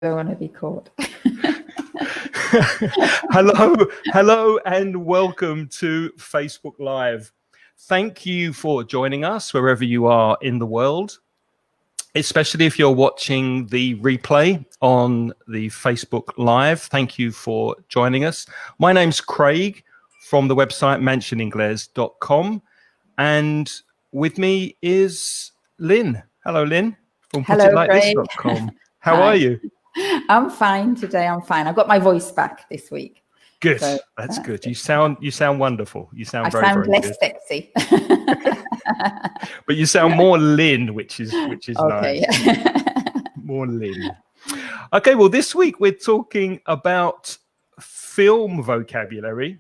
don't want to be caught. Hello, and welcome to Facebook Live. Thank you for joining us wherever you are in the world, especially if you're watching the replay on the Facebook Live. Thank you for joining us. My name's Craig from the website mansioningles.com, and with me is Lynne. Hello, Lynne from putitlikethis.com. How are you? I'm fine today. I'm fine. I got my voice back this week. Good. So that's good. You sound wonderful. You sound very less good. Sexy. But you sound more Lynne, which is okay. Nice. More Lynne. Okay, well, this week we're talking about film vocabulary.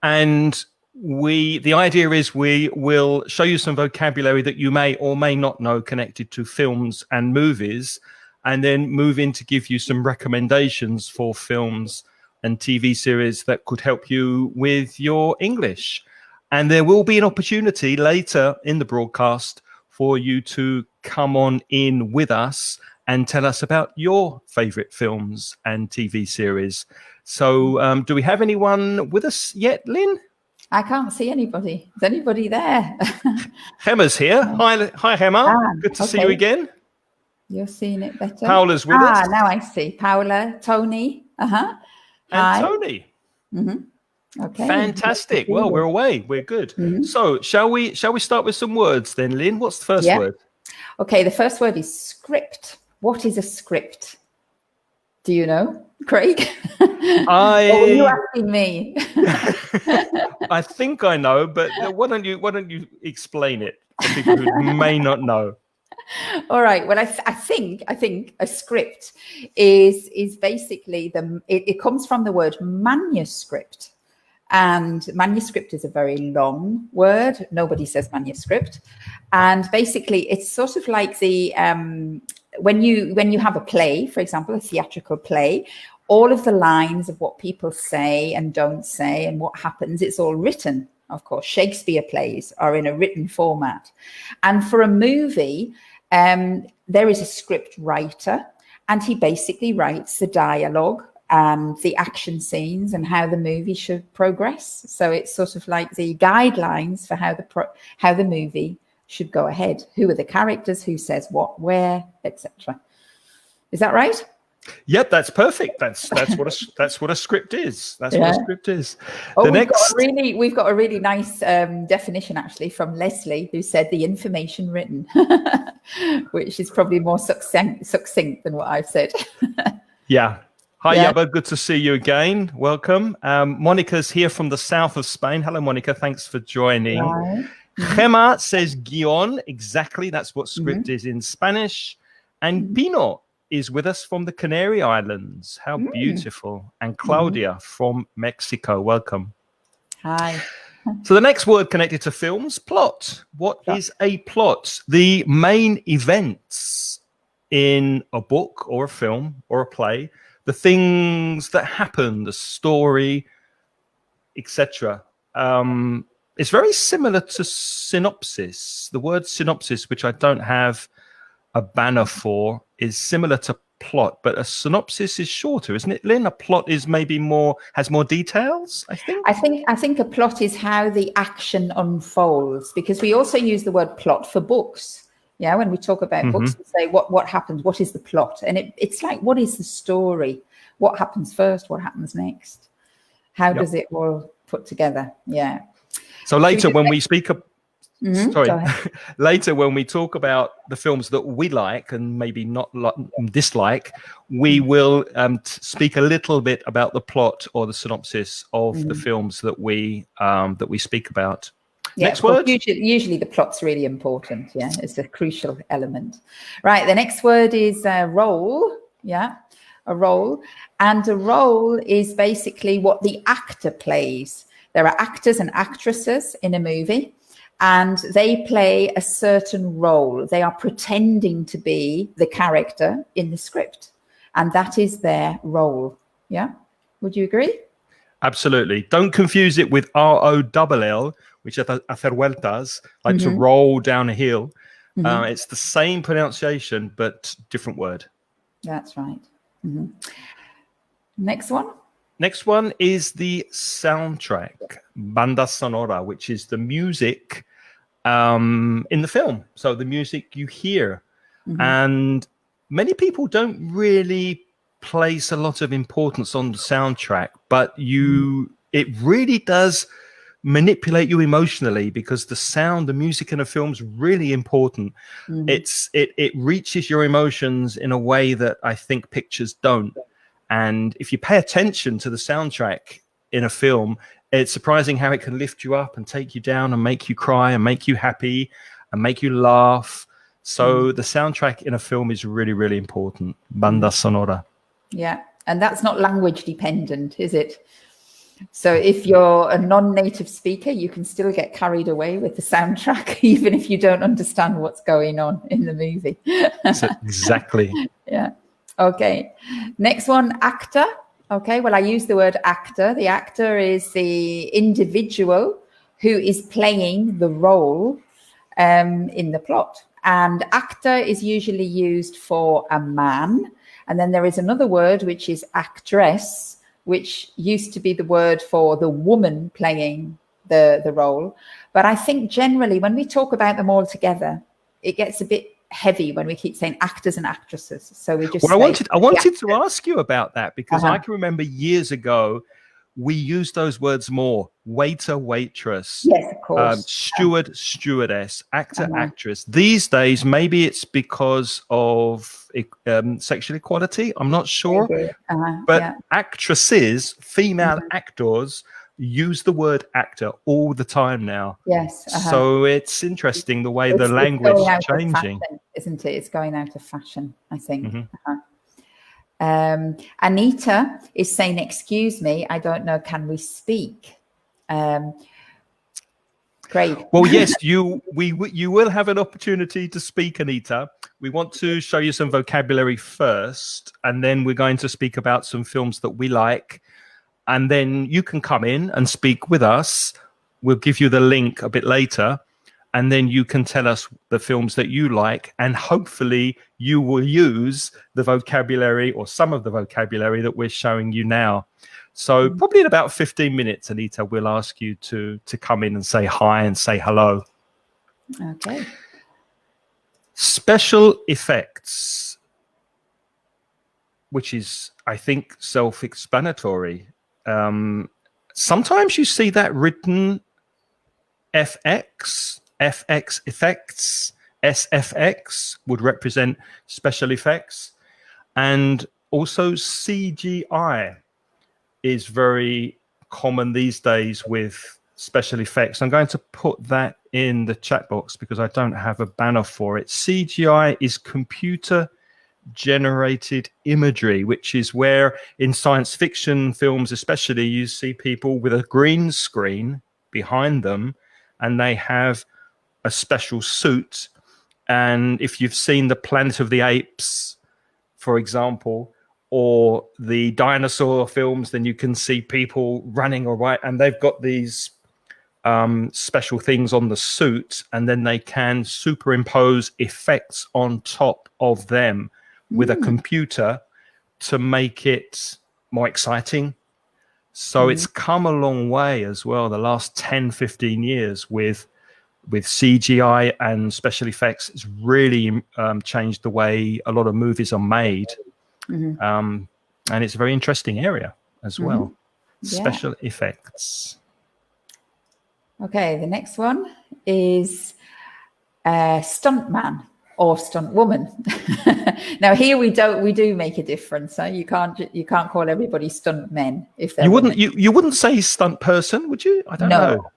And the idea is we will show you some vocabulary that you may or may not know connected to films and movies, and then move in to give you some recommendations for films and TV series that could help you with your English. And there will be an opportunity later in the broadcast for you to come on in with us and tell us about your favorite films and TV series. So do we have anyone with us yet, Lynne? I can't see anybody. Is anybody there? Hemma's here. Hi, Hemma. Good to see you again. You're seeing it better. Paula's with us. Now I see. Paula, Tony. And Hi. Tony. Mm-hmm. Okay. Fantastic. Well, we're away. We're good. Mm-hmm. So shall we start with some words then, Lynne? What's the first word? Okay, the first word is script. What is a script? Do you know, Craig? Or were you asking me? I think I know, but why don't you explain it for people who may not know? All right. Well, I think a script is basically it comes from the word manuscript, and manuscript is a very long word. Nobody says manuscript, and basically it's sort of like the when you have a play, for example, a theatrical play, all of the lines of what people say and don't say and what happens, it's all written. Of course, Shakespeare plays are in a written format, and for a movie. There is a script writer, and he basically writes the dialogue and the action scenes and how the movie should progress. So it's sort of like the guidelines for how the movie should go ahead. Who are the characters? Who says what, where, etc. Is that right? Yep, that's perfect. That's what a script is. That's what a script is. Oh, we've got a really nice definition actually from Leslie, who said the information written, which is probably more succinct than what I've said. Yeah. Hi, Yabba. Good to see you again. Welcome. Monica's here from the south of Spain. Hello, Monica. Thanks for joining. Hi. Gemma says guion. Exactly. That's what script is in Spanish. And Pino is with us from the Canary Islands. How beautiful. And Claudia from Mexico. Welcome. Hi. So the next word connected to films, plot. What is a plot? The main events in a book or a film or a play, the things that happen, the story, etc. It's very similar to synopsis. The word synopsis, which I don't have a banner for, is similar to plot, but a synopsis is shorter, isn't it, Lynne? A plot is maybe has more details, I think. I think a plot is how the action unfolds, because we also use the word plot for books. Yeah, when we talk about books, we say what happens, what is the plot? And it's like, what is the story? What happens first? What happens next? How does it all put together? Yeah. So later when we speak later when we talk about the films that we like and maybe not dislike, we will speak a little bit about the plot or the synopsis of the films that we speak about. Yeah, next word. Usually the plot's really important. Yeah, it's a crucial element. Right. The next word is role. Yeah, a role, and a role is basically what the actor plays. There are actors and actresses in a movie, and they play a certain role. They are pretending to be the character in the script, and that is their role. Yeah, would you agree? Absolutely. Don't confuse it with ROLL, which is hacer vueltas, like to roll down a hill. It's the same pronunciation, but different word. That's right. Mm-hmm. Next one. Next one is the soundtrack, banda sonora, which is the music in the film. So the music you hear. Mm-hmm. And many people don't really place a lot of importance on the soundtrack, but it really does manipulate you emotionally, because the music in a film is really important. It reaches your emotions in a way that I think pictures don't. And if you pay attention to the soundtrack in a film, it's surprising how it can lift you up and take you down and make you cry and make you happy and make you laugh. So the soundtrack in a film is really, really important. Banda sonora. Yeah. And that's not language dependent, is it? So if you're a non-native speaker, you can still get carried away with the soundtrack, even if you don't understand what's going on in the movie. Exactly. Yeah. Okay. Next one, actor. Okay. Well, I use the word actor. The actor is the individual who is playing the role in the plot. And actor is usually used for a man. And then there is another word, which is actress, which used to be the word for the woman playing the role. But I think generally when we talk about them all together, it gets a bit heavy when we keep saying actors and actresses. So we just I wanted to ask you about that, because I can remember years ago we used those words more. Waiter, waitress. Yes, of course. Steward, stewardess, actor, actress. These days, maybe it's because of sexual equality. I'm not sure. But actresses, female actors, use the word actor all the time now. Yes. So it's interesting the way the language is changing. Fashion, isn't it? It's going out of fashion, I think. Anita is saying, excuse me, I don't know, can we speak? Great. Well, yes, you will have an opportunity to speak, Anita. We want to show you some vocabulary first, and then we're going to speak about some films that we like. And then you can come in and speak with us. We'll give you the link a bit later. And then you can tell us the films that you like. And hopefully you will use the vocabulary or some of the vocabulary that we're showing you now. So probably in about 15 minutes, Anita, we'll ask you to come in and say hi and say hello. Okay. Special effects, which is, I think, self-explanatory. Sometimes you see that written FX effects, SFX would represent special effects. And also CGI is very common these days with special effects. I'm going to put that in the chat box because I don't have a banner for it. CGI is computer generated imagery, which is where in science fiction films especially you see people with a green screen behind them and they have a special suit. And if you've seen the Planet of the Apes, for example, or the dinosaur films, then you can see people running and they've got these special things on the suit, and then they can superimpose effects on top of them with a computer to make it more exciting. So it's come a long way as well, the last 10, 15 years with CGI and special effects. It's really changed the way a lot of movies are made. And it's a very interesting area as well. Special effects. Okay, the next one is stuntman or stunt woman. Now here we do make a difference. So you can't call everybody stunt men if they're you wouldn't say stunt person, would you? I don't know.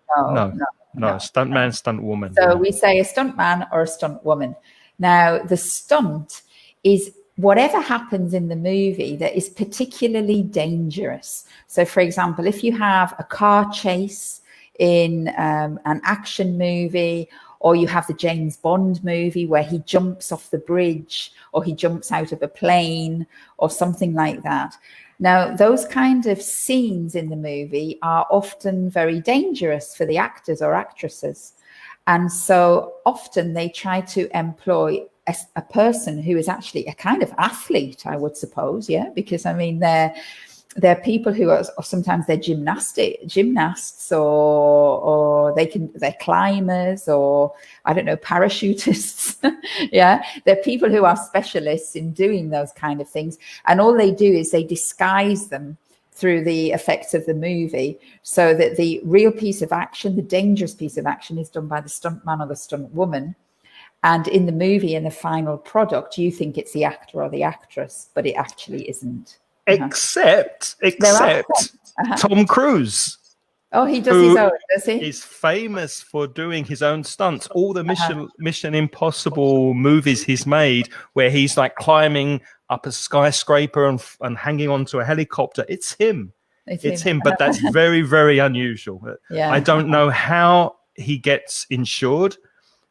No, stunt man, stunt woman. So we say a stunt man or a stunt woman. Now the stunt is whatever happens in the movie that is particularly dangerous. So for example, if you have a car chase in an action movie, or you have the James Bond movie where he jumps off the bridge or he jumps out of a plane or something like that. Now, those kind of scenes in the movie are often very dangerous for the actors or actresses. And so often they try to employ a person who is actually a kind of athlete, I would suppose, yeah, because I mean they're people who are sometimes they're gymnasts, or they're climbers, or I don't know, parachutists. Yeah, they're people who are specialists in doing those kind of things, and all they do is they disguise them through the effects of the movie, so that the real piece of action, the dangerous piece of action, is done by the stuntman or the stunt woman. And in the movie, in the final product, you think it's the actor or the actress, but it actually isn't. Except Tom Cruise. Oh, he does his own, does he? He's famous for doing his own stunts. All the Mission Impossible movies he's made, where he's like climbing up a skyscraper and hanging onto a helicopter. It's him. It's him. But that's very, very unusual. Yeah. I don't know how he gets insured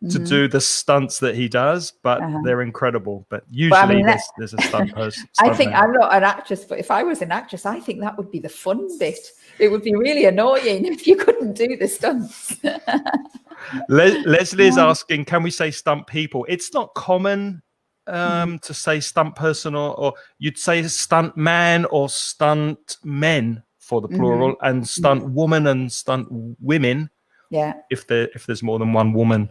to do the stunts that he does, but they're incredible. But usually there's a stunt person. I think I'm not an actress, but if I was an actress, I think that would be the fun bit. It would be really annoying if you couldn't do the stunts. Leslie's asking, can we say stunt people? It's not common to say stunt person, or you'd say stunt man or stunt men for the plural, and stunt woman and stunt women. Yeah, if there's more than one woman,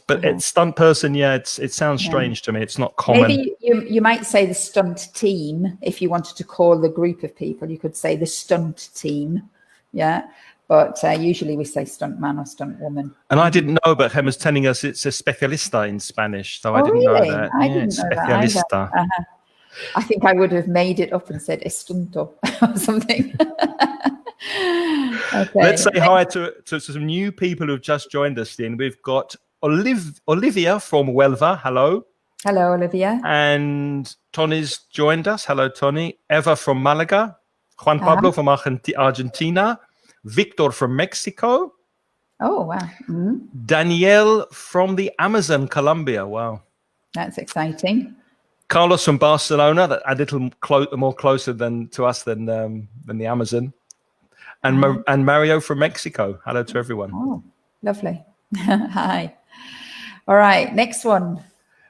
but it's stunt person. Yeah, it sounds strange to me. It's not common. Maybe you might say the stunt team if you wanted to call the group of people. You could say the stunt team. Yeah, but usually we say stunt man or stunt woman. And I didn't know, but Gemma's telling us it's especialista in Spanish, so I didn't know that. I didn't know that. I think I would have made it up and said estunto or something. Okay. Let's say hi to some new people who've just joined us, Lynne. We've got Olivia from Huelva. Hello. Hello, Olivia. And Tony's joined us. Hello, Tony. Eva from Malaga. Juan Pablo from Argentina. Victor from Mexico. Oh, wow. Mm-hmm. Danielle from the Amazon, Colombia. Wow. That's exciting. Carlos from Barcelona, a little more closer to us than the Amazon. And Mario from Mexico. Hello to everyone. Oh, lovely. Hi. All right, next one.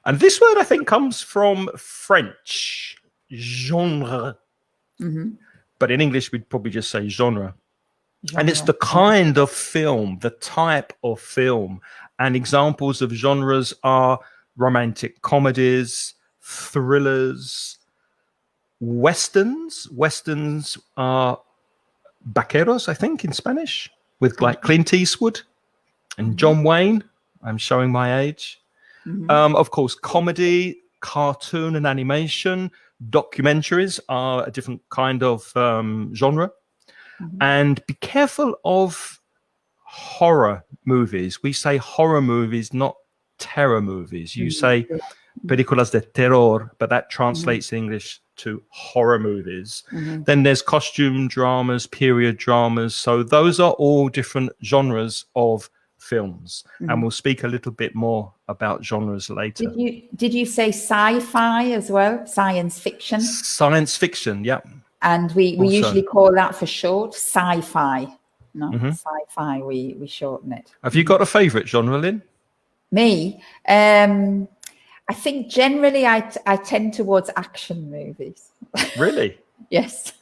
And this word, I think, comes from French, genre. But in English, we'd probably just say genre. And it's the kind of film, the type of film. And examples of genres are romantic comedies, thrillers, westerns. Westerns are vaqueros, I think, in Spanish, with like Clint Eastwood and John Wayne. I'm showing my age. Of course, comedy, cartoon and animation. Documentaries are a different kind of genre. And be careful of horror movies. We say horror movies, not terror movies. You say películas de terror, but that translates in English to horror movies. Then there's costume dramas, period dramas. So those are all different genres of films. And we'll speak a little bit more about genres later. Did you say sci-fi as well? Science fiction? Science fiction, yeah. And we usually call that for short sci-fi. No, sci-fi, we shorten it. Have you got a favourite genre, Lynne? Me? I think generally I tend towards action movies. Really? Yes.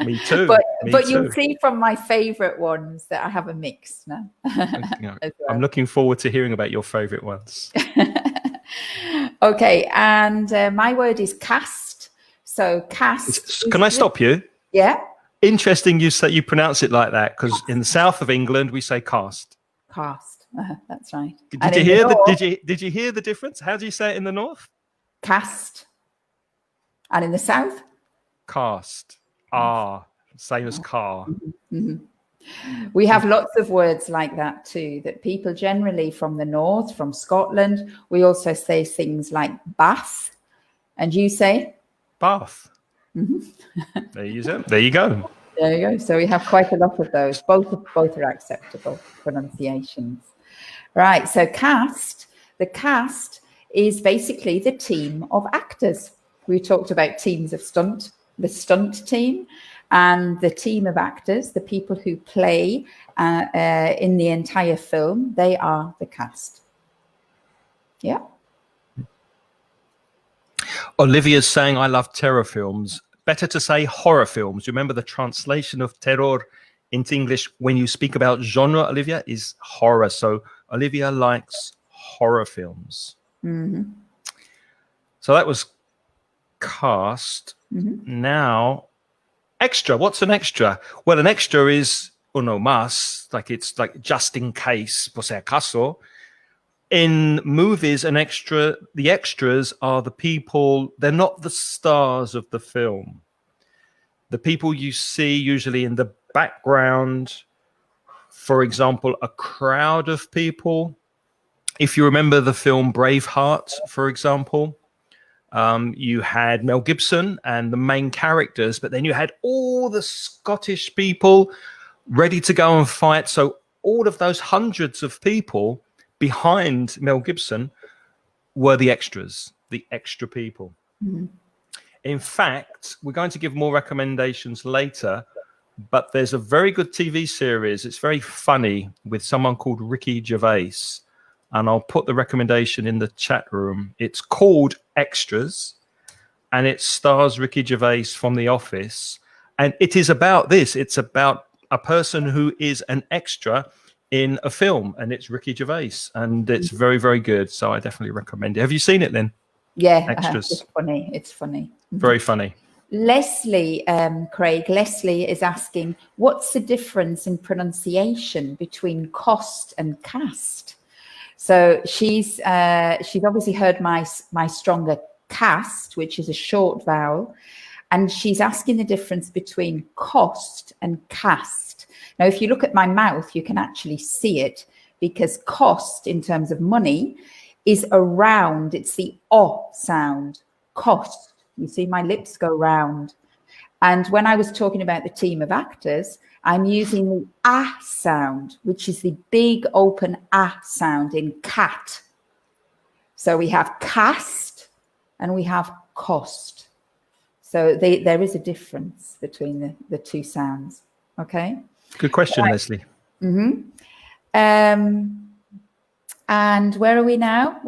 Me too. But you'll see from my favourite ones that I have a mix now. I'm looking forward to hearing about your favourite ones. Okay, and my word is cast. So cast. Can I stop you? Yeah. Interesting you pronounce it like that, because in the south of England we say cast. Cast. That's right. Did you hear the difference? How do you say it in the north? Cast. And in the south? Cast. Same as car. We have lots of words like that too, that people generally from the north, from Scotland, we also say things like bath. And you say? Bath. There you go. There you go. So we have quite a lot of those. Both are acceptable pronunciations. Right. So cast. The cast is basically the team of actors. We talked about teams of stunt, the stunt team, and the team of actors, the people who play in the entire film. They are the cast. Yeah. Olivia's saying, I love terror films. Better to say horror films. Remember, the translation of terror into English when you speak about genre, Olivia, is horror. So Olivia likes horror films. Mm-hmm. So that was cast. Mm-hmm. Now, extra. What's an extra? Well, an extra is uno más, like it's like just in case, por si acaso. In movies, the extras are the people, they're not the stars of the film. The people you see usually in the background, for example, a crowd of people. If you remember the film Braveheart, for example, you had Mel Gibson and the main characters, but then you had all the Scottish people ready to go and fight. So all of those hundreds of people behind Mel Gibson were the extras, the extra people. Mm-hmm. In fact, we're going to give more recommendations later, but there's a very good TV series. It's very funny with someone called Ricky Gervais. And I'll put the recommendation in the chat room. It's called Extras, and it stars Ricky Gervais from The Office. And it is about this. It's about a person who is an extra in a film, and it's Ricky Gervais. And it's very, very good. So I definitely recommend it. Have you seen it, Lynne? Yeah, Extras. It's funny. It's funny. Very funny. Leslie, Craig, Leslie is asking, what's the difference in pronunciation between cost and cast? So she's obviously heard my stronger cast, which is a short vowel, and she's asking the difference between cost and cast. Now, if you look at my mouth, you can actually see it, because cost in terms of money is around. It's the O sound, cost. You see my lips go round. And when I was talking about the team of actors, I'm using the ah sound, which is the big open ah sound in cat. So we have cast and we have cost. So there is a difference between the two sounds. Okay. Good question, Leslie. Mm-hmm. And where are we now?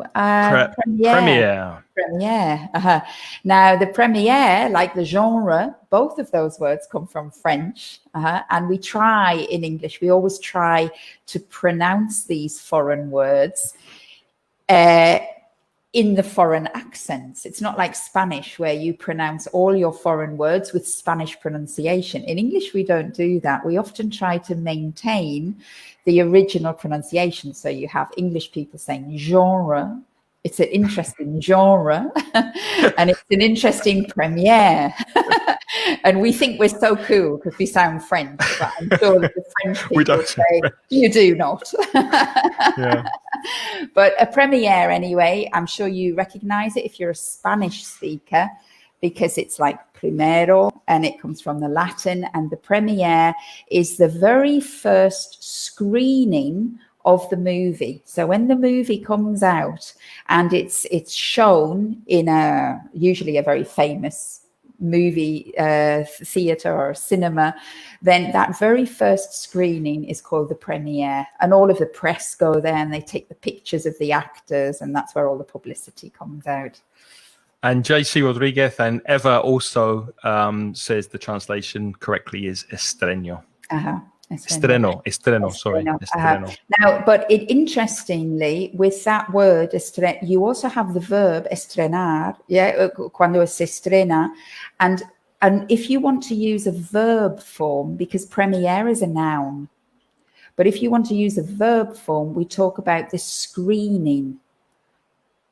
Premiere. Premiere. Now, the premiere, like the genre, both of those words come from French. And we try in English, we always try to pronounce these foreign words in the foreign accents. It's not like Spanish, where you pronounce all your foreign words with Spanish pronunciation. In English, we don't do that. We often try to maintain the original pronunciation. So you have English people saying genre. It's an interesting genre, and it's an interesting premiere. And we think we're so cool because we sound French, but I'm sure that the French people say, you do not. Yeah. But a premiere, anyway, I'm sure you recognize it if you're a Spanish speaker, because it's like primero, and it comes from the Latin. And the premiere is the very first screening of the movie. So when the movie comes out and it's shown in usually a very famous movie theater or cinema, then that very first screening is called the premiere, and all of the press go there and they take the pictures of the actors, and that's where all the publicity comes out. And JC Rodriguez and Eva also says the translation correctly is estreno. Estreno, sorry. Estreno. Now, but interestingly, with that word, you also have the verb estrenar, cuando se estrena. And if you want to use a verb form, because premiere is a noun, but if you want to use a verb form, we talk about the screening.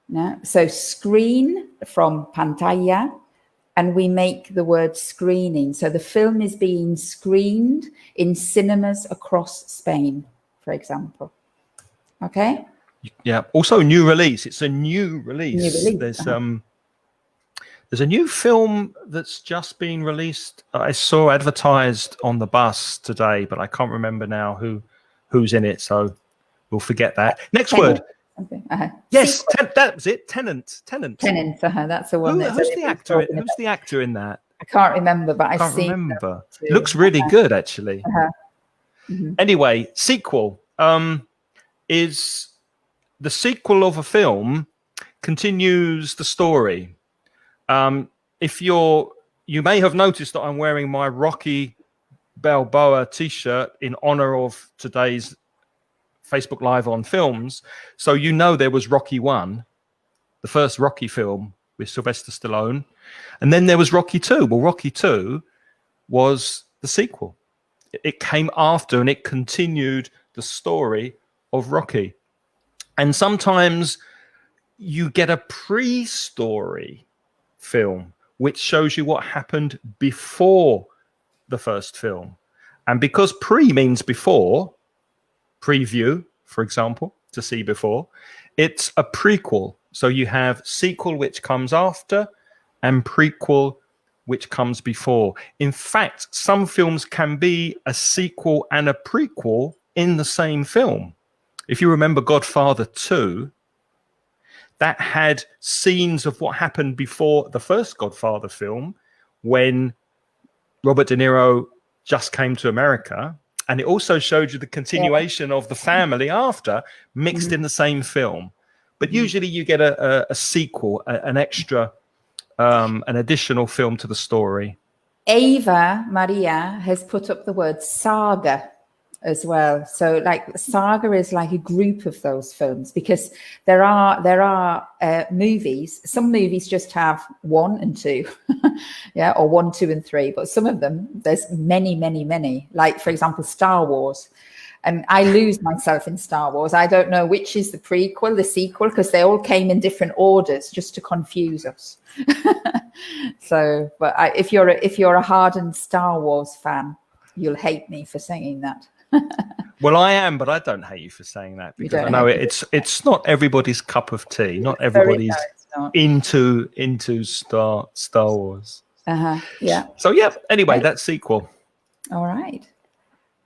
No? So screen from pantalla, and we make the word screening. So the film is being screened in cinemas across Spain, for example. Okay? Yeah. Also new release. It's a new release. There's a new film that's just been released. I saw advertised on the bus today, but I can't remember now who's in it. So we'll forget that. Next word. Okay. Yes, that was it. Tenant. That's the one. Who's the actor? Who's the actor in that? I can't remember, but I've seen. Remember. Looks really good, actually. Mm-hmm. Anyway, sequel is the sequel of a film continues the story. If you may have noticed that I'm wearing my Rocky Balboa t-shirt in honor of today's Facebook Live on films. So there was Rocky 1, the first Rocky film with Sylvester Stallone, and then there was Rocky 2. Well, Rocky 2 was the sequel. It came after, and it continued the story of Rocky. And sometimes you get a pre-story film which shows you what happened before the first film. And because pre means before, preview, for example, to see before, it's a prequel. So you have sequel, which comes after, and prequel, which comes before. In fact, some films can be a sequel and a prequel in the same film. If you remember Godfather 2, that had scenes of what happened before the first Godfather film when Robert De Niro just came to America. And it also showed you the continuation of the family after, mixed in the same film. But usually you get a sequel, an extra, an additional film to the story. Ava Maria has put up the word saga as well. So like saga is like a group of those films, because there are movies. Some movies just have 1 and 2, yeah, or 1, 2, and 3. But some of them, there's many, many, many. Like, for example, Star Wars. And I lose myself in Star Wars. I don't know which is the prequel, the sequel, because they all came in different orders just to confuse us. So, but if you're a hardened Star Wars fan, you'll hate me for saying that. Well, I am, but I don't hate you for saying that, because I know it's not everybody's cup of tea. Not everybody's into Star Wars. Yeah. So anyway, that's sequel. All right.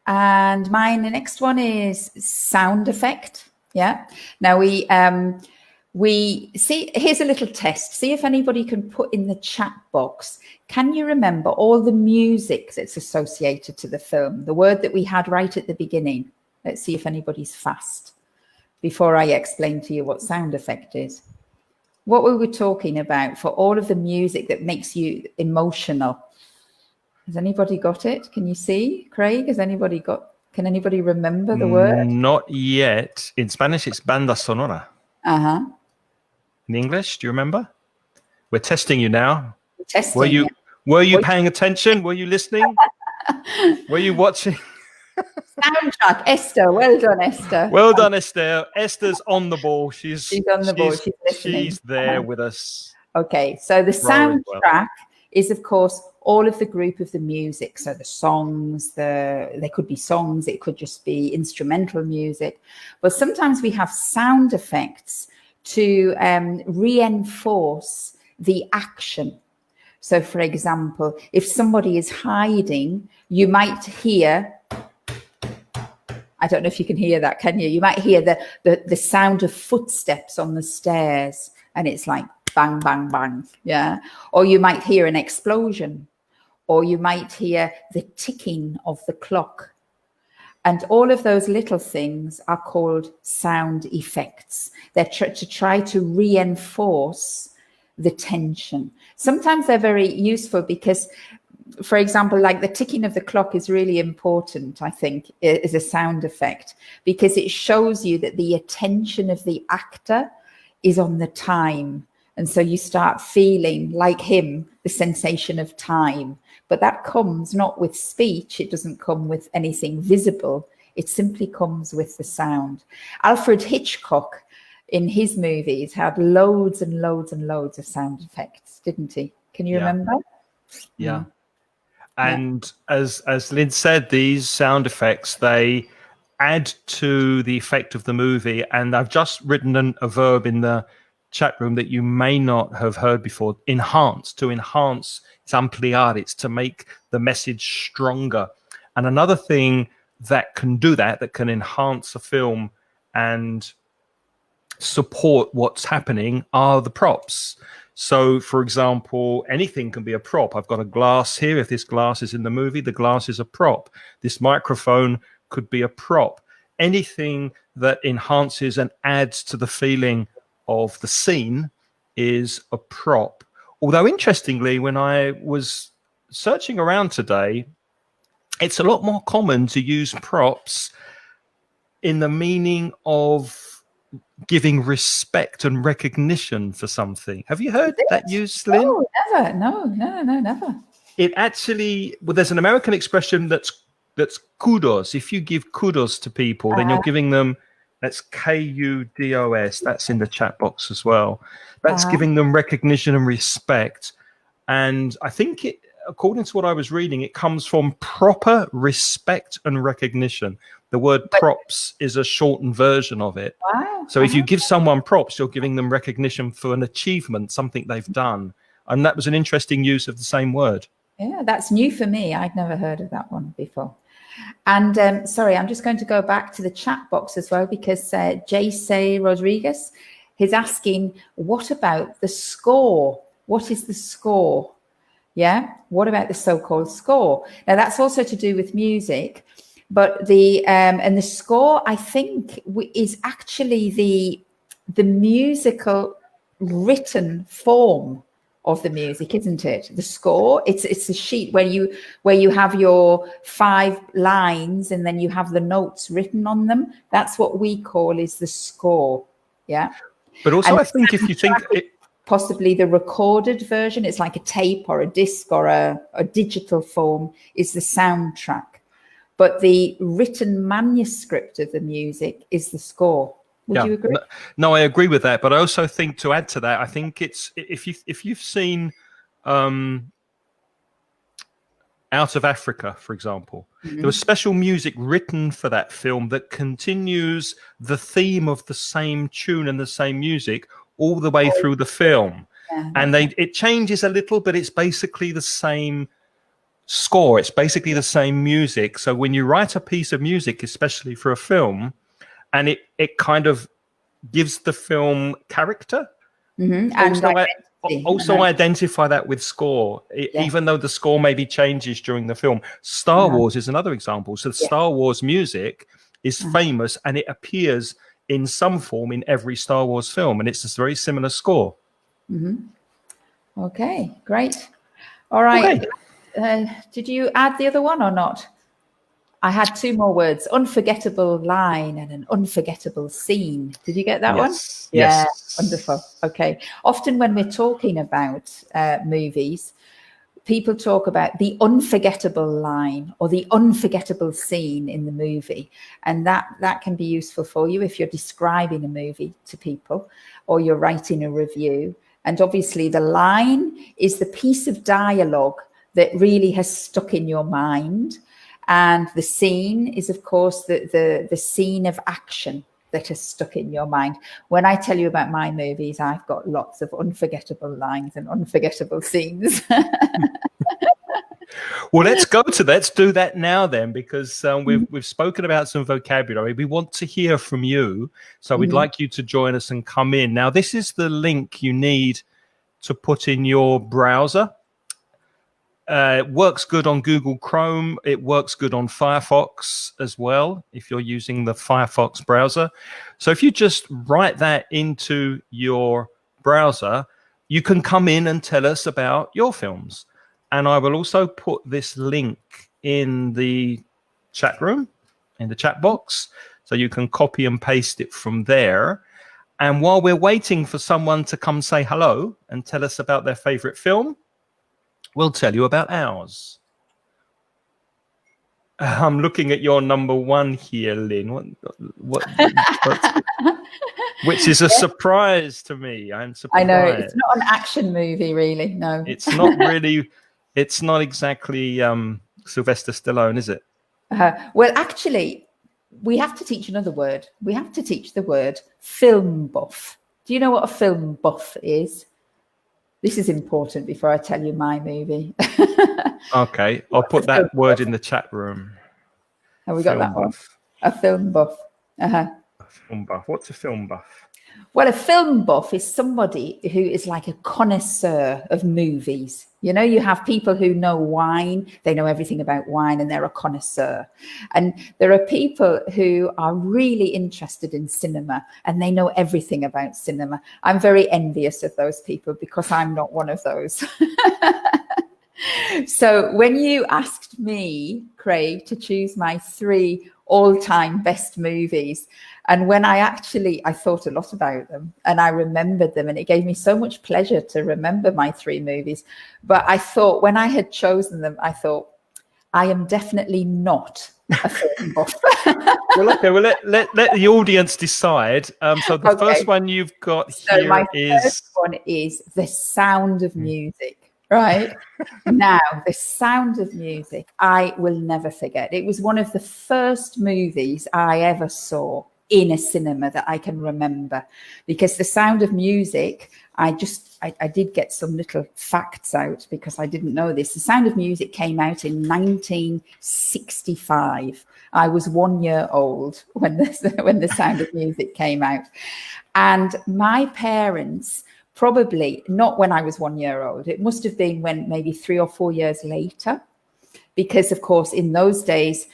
And the next one is sound effect. Yeah. Now we see, here's a little test. See if anybody can put in the chat box. Can you remember all the music that's associated to the film? The word that we had right at the beginning. Let's see if anybody's fast before I explain to you what sound effect is. What we were talking about for all of the music that makes you emotional. Has anybody got it? Can you see, Craig? Can anybody remember the word? Not yet. In Spanish, it's banda sonora. In English, do you remember? We're testing you now. Were you paying attention? Were you listening? Were you watching? Soundtrack. Esther. Well done, Esther. Well done, Esther. Esther's on the ball. She's on the ball. She's listening. She's there with us. Okay. So the soundtrack is, of course, all of the group of the music. So the songs, they could be songs. It could just be instrumental music. But sometimes we have sound effects to reinforce the action. So, for example, if somebody is hiding, you might hear, I don't know if you can hear that, can you? You might hear the sound of footsteps on the stairs, and it's like bang, bang, bang, yeah? Or you might hear an explosion, or you might hear the ticking of the clock. And all of those little things are called sound effects. They're to try to reinforce the tension. Sometimes they're very useful because, for example, like the ticking of the clock is really important, I think, as a sound effect, because it shows you that the attention of the actor is on the time. And so you start feeling, like him, the sensation of time. But that comes not with speech. It doesn't come with anything visible. It simply comes with the sound. Alfred Hitchcock, in his movies, had loads and loads and loads of sound effects, didn't he? Can you remember? Yeah. And as Lynne said, these sound effects, they add to the effect of the movie. And I've just written a verb in the chat room that you may not have heard before. Enhance. To enhance, it's ampliar, it's to make the message stronger. And another thing that can do that can enhance a film and support what's happening are the props. So, for example, anything can be a prop. I've got a glass here. If this glass is in the movie, the glass is a prop. This microphone could be a prop. Anything that enhances and adds to the feeling of the scene is a prop. Although interestingly, when I was searching around today, it's a lot more common to use props in the meaning of giving respect and recognition for something. Have you heard that used, Lynn? Oh, never. No, never. It actually, well, there's an American expression that's kudos. If you give kudos to people, then you're giving them, that's KUDOS. That's in the chat box as well. That's giving them recognition and respect. And I think it, according to what I was reading, it comes from proper respect and recognition. The word props is a shortened version of it. Wow. So if you give someone props, you're giving them recognition for an achievement, something they've done. And that was an interesting use of the same word. Yeah, that's new for me. I'd never heard of that one before. And sorry, I'm just going to go back to the chat box as well, because J.C. Rodriguez is asking, what about the score? What is the score? Yeah, what about the so-called score? Now, that's also to do with music, but and the score, I think, is actually the musical written form of the music, isn't it? The score, it's a sheet where you have your 5 lines and then you have the notes written on them. That's what we call is the score. Yeah. But also, I think if you think possibly the recorded version, it's like a tape or a disc or a digital form, is the soundtrack. But the written manuscript of the music is the score. Would you agree? No, I agree with that. But I also think, to add to that, I think it's if you've seen Out of Africa, for example, there was special music written for that film that continues the theme of the same tune and the same music all the way through the film. Yeah, and it changes a little, but it's basically the same score. It's basically the same music. So when you write a piece of music, especially for a film, and it kind of gives the film character. Also identify that with score, even though the score maybe changes during the film. Star Wars is another example. So Star Wars music is famous, and it appears in some form in every Star Wars film, and it's a very similar score. Okay, great. All right. Okay. Did you add the other one or not? I had 2 more words: unforgettable line and an unforgettable scene. Did you get that one? Yes. Yeah, wonderful. Okay. Often when we're talking about movies, people talk about the unforgettable line or the unforgettable scene in the movie. And that can be useful for you if you're describing a movie to people or you're writing a review. And obviously the line is the piece of dialogue that really has stuck in your mind. And the scene is, of course, the scene of action that has stuck in your mind. When I tell you about my movies, I've got lots of unforgettable lines and unforgettable scenes. Well, let's do that now then, because we've spoken about some vocabulary. We want to hear from you. So we'd like you to join us and come in. Now, this is the link you need to put in your browser. It works good on Google Chrome. It works good on Firefox as well, if you're using the Firefox browser. So if you just write that into your browser, you can come in and tell us about your films. And I will also put this link in the chat room, in the chat box, so you can copy and paste it from there. And while we're waiting for someone to come say hello and tell us about their favorite film, we'll tell you about ours. I'm looking at your number 1 here, Lynn. Which is a surprise to me. I'm surprised. I know, it's not an action movie, really. No, it's not really. It's not exactly Sylvester Stallone, is it? Well, actually, we have to teach another word. We have to teach the word film buff. Do you know what a film buff is? This is important before I tell you my movie. Okay, I'll put that word in the chat room. Have we got that one? A film buff. A film buff. What's a film buff? Well, a film buff is somebody who is like a connoisseur of movies. You know, you have people who know wine, they know everything about wine, and they're a connoisseur. And there are people who are really interested in cinema and they know everything about cinema. I'm very envious of those people because I'm not one of those. So when you asked me, Craig, to choose my 3 all-time best movies, and when I thought a lot about them and I remembered them, and it gave me so much pleasure to remember my 3 movies. But I thought when I had chosen them, I thought, I am definitely not a film buff. Well, okay, well, let the audience decide. So the first one you've got here my is... first one is The Sound of Music. Right now, The Sound of Music, I will never forget. It was one of the first movies I ever saw in a cinema that I can remember, because The Sound of Music, I did get some little facts out because I didn't know this. The Sound of Music came out in 1965. I was 1 year old when the Sound of Music came out, and my parents, probably not when I was 1 year old. It must have been when maybe 3 or 4 years later, because of course in those days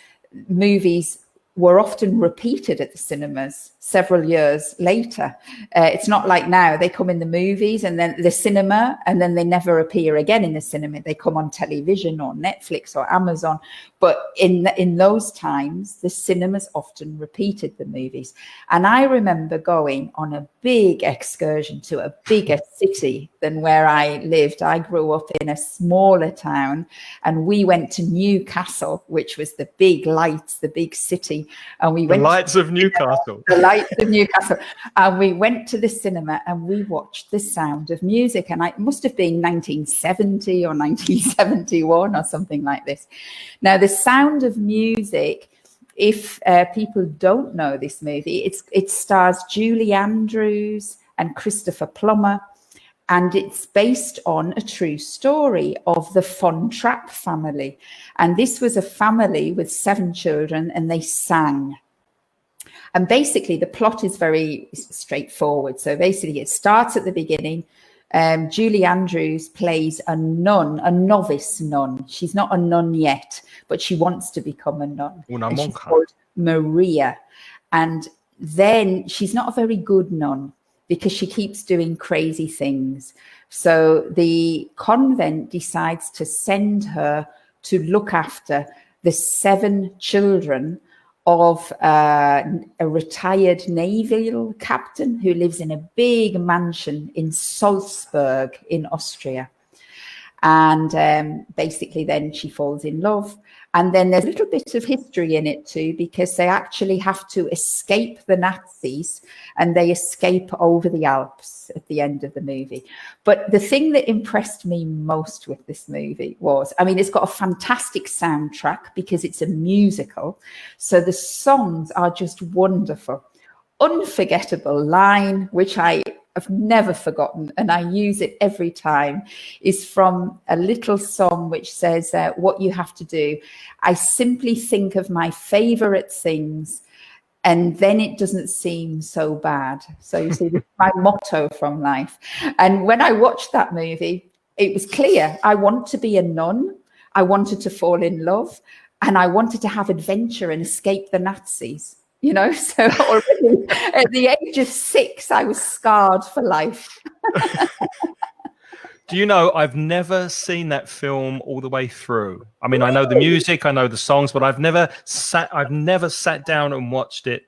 movies were often repeated at the cinemas several years later. It's not like now they come in the movies and then the cinema and then they never appear again in the cinema. They come on television or Netflix or Amazon. But in those times, the cinemas often repeated the movies. And I remember going on a big excursion to a bigger city than where I lived. I grew up in a smaller town, and we went to Newcastle, which was the big lights, the big city. And we went The Lights of Newcastle. The Lights of Newcastle. And we went to the cinema and we watched The Sound of Music. And it must have been 1970 or 1971 or something like this. Now, The Sound of Music, if people don't know this movie, it stars Julie Andrews and Christopher Plummer, and it's based on a true story of the Von Trapp family. And this was a family with 7 children, and they sang. And basically, the plot is very straightforward. So basically, it starts at the beginning. Julie Andrews plays a nun, a novice nun. She's not a nun yet, but she wants to become a nun. And she's called Maria. And then she's not a very good nun because she keeps doing crazy things. So the convent decides to send her to look after the 7 children of a retired naval captain who lives in a big mansion in Salzburg in Austria. And basically then she falls in love. And then there's a little bit of history in it too, because they actually have to escape the Nazis, and they escape over the Alps at the end of the movie. But the thing that impressed me most with this movie was, I mean, it's got a fantastic soundtrack because it's a musical. So the songs are just wonderful. Unforgettable line, which I've never forgotten, and I use it every time, is from a little song which says, what you have to do. I simply think of my favorite things, and then it doesn't seem so bad. So you see, this is my motto from life. And when I watched that movie, it was clear. I want to be a nun. I wanted to fall in love, and I wanted to have adventure and escape the Nazis. You know, so already at the age of 6, I was scarred for life. Do you know, I've never seen that film all the way through. I mean, I know the music, I know the songs, but I've never sat down and watched it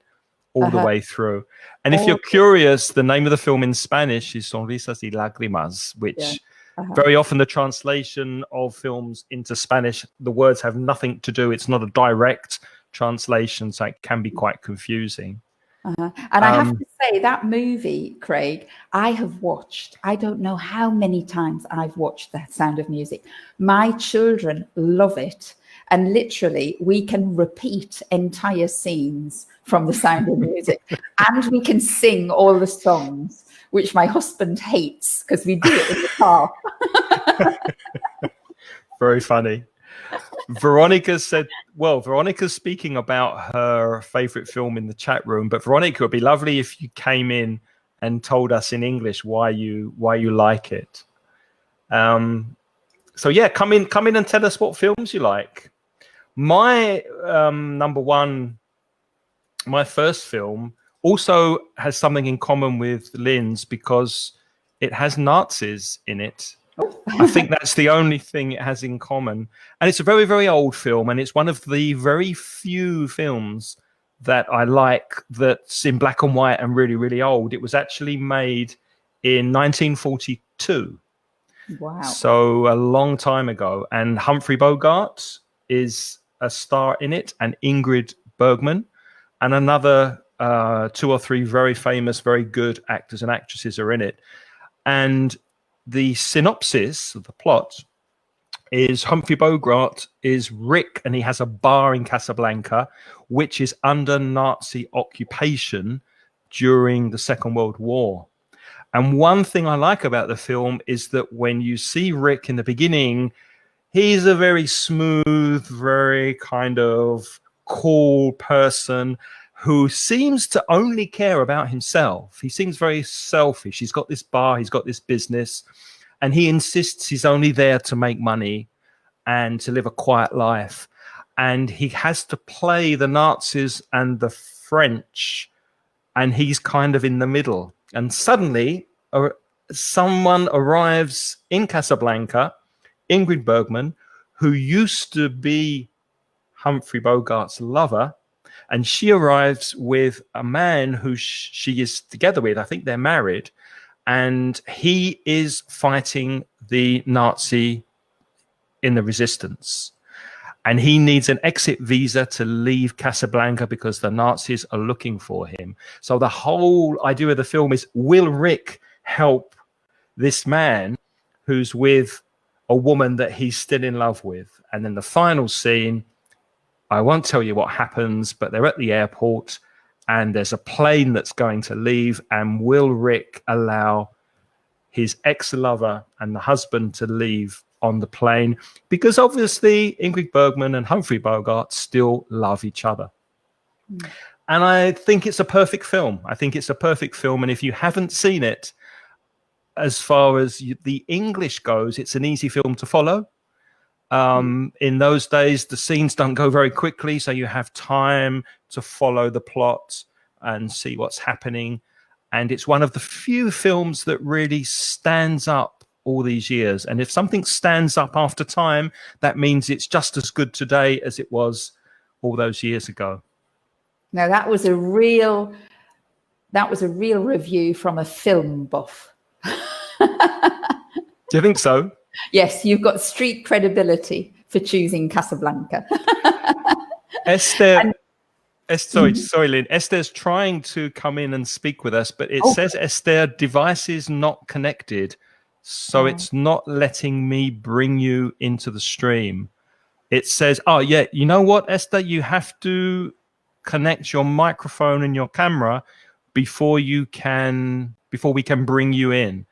all the way through. And if you're curious, the name of the film in Spanish is Sonrisas y Lágrimas, which very often the translation of films into Spanish, the words have nothing to do. It's not a direct translation, so it can be quite confusing. And I have to say, that movie, Craig, I have watched, I don't know how many times I've watched The Sound of Music. My children love it. And literally, we can repeat entire scenes from The Sound of Music. And we can sing all the songs, which my husband hates because we do it in the car. Very funny. Veronica said, well, Veronica's speaking about her favorite film in the chat room, but Veronica, it would be lovely if you came in and told us in English why you like it. So yeah, come in and tell us what films you like. My number one, my first film also has something in common with Lynne's because it has Nazis in it. I think that's the only thing it has in common. And it's a very, very old film, and it's one of the very few films that I like that's in black and white and really, really old. It was actually made in 1942. Wow. So a long time ago. And Humphrey Bogart is a star in it, and Ingrid Bergman, and another 2 or 3 very famous, very good actors and actresses are in it. And the synopsis of the plot is Humphrey Bogart is Rick, and he has a bar in Casablanca, which is under Nazi occupation during the Second World War. And one thing I like about the film is that when you see Rick in the beginning, he's a very smooth, very kind of cool person who seems to only care about himself. He seems very selfish. He's got this bar, he's got this business, and he insists he's only there to make money and to live a quiet life. And he has to play the Nazis and the French, and he's kind of in the middle. And suddenly, someone arrives in Casablanca, Ingrid Bergman, who used to be Humphrey Bogart's lover, and she arrives with a man who she is together with. I think they're married, and he is fighting the Nazi in the resistance. And he needs an exit visa to leave Casablanca because the Nazis are looking for him. So the whole idea of the film is, will Rick help this man who's with a woman that he's still in love with? And then the final scene, I won't tell you what happens, but they're at the airport and there's a plane that's going to leave. And will Rick allow his ex-lover and the husband to leave on the plane? Because obviously Ingrid Bergman and Humphrey Bogart still love each other. And I think it's a perfect film. I think it's a perfect film. And if you haven't seen it, as far as the English goes, it's an easy film to follow. In those days, the scenes don't go very quickly, so you have time to follow the plot and see what's happening. And it's one of the few films that really stands up all these years. And if something stands up after time, that means it's just as good today as it was all those years ago. Now, that was a real review from a film buff. Do you think so? Yes, you've got street credibility for choosing Casablanca. Esther, sorry, Lynne. Esther's trying to come in and speak with us, but it says, Esther, device is not connected, so it's not letting me bring you into the stream. It says, oh, yeah, you know what, Esther? You have to connect your microphone and your camera before we can bring you in.